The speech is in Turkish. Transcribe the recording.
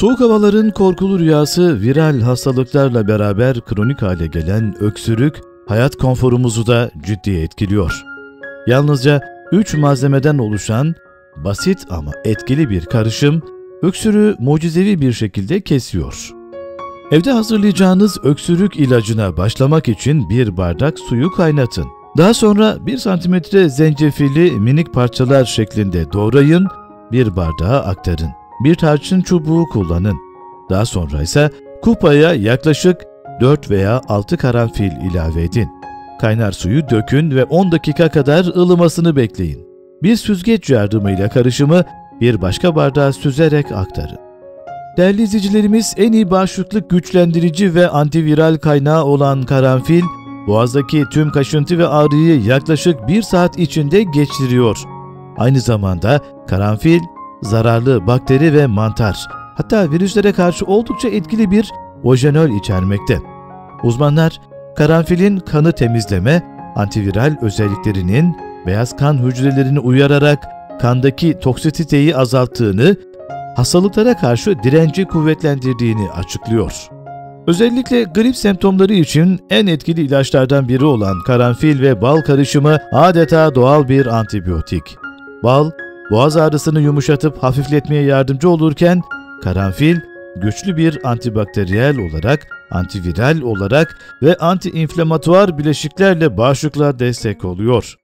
Soğuk havaların korkulu rüyası viral hastalıklarla beraber kronik hale gelen öksürük, hayat konforumuzu da ciddi etkiliyor. Yalnızca 3 malzemeden oluşan basit ama etkili bir karışım, öksürüğü mucizevi bir şekilde kesiyor. Evde hazırlayacağınız öksürük ilacına başlamak için bir bardak suyu kaynatın. Daha sonra 1 santimetre zencefili minik parçalar şeklinde doğrayın, bir bardağa aktarın. Bir tarçın çubuğu kullanın. Daha sonra ise kupaya yaklaşık 4 veya 6 karanfil ilave edin. Kaynar suyu dökün ve 10 dakika kadar ılımasını bekleyin. Bir süzgeç yardımıyla karışımı bir başka bardağa süzerek aktarın. Değerli izleyicilerimiz, en iyi bağışıklık güçlendirici ve antiviral kaynağı olan karanfil, boğazdaki tüm kaşıntı ve ağrıyı yaklaşık 1 saat içinde geçiriyor. Aynı zamanda karanfil, zararlı bakteri ve mantar, hatta virüslere karşı oldukça etkili bir ojenol içermekte. Uzmanlar, karanfilin kanı temizleme, antiviral özelliklerinin beyaz kan hücrelerini uyararak kandaki toksisiteyi azalttığını, hastalıklara karşı direnci kuvvetlendirdiğini açıklıyor. Özellikle grip semptomları için en etkili ilaçlardan biri olan karanfil ve bal karışımı adeta doğal bir antibiyotik. Bal, boğaz ağrısını yumuşatıp hafifletmeye yardımcı olurken, karanfil, güçlü bir antibakteriyel olarak, antiviral olarak ve antiinflamatuar bileşiklerle bağışıklığa destek oluyor.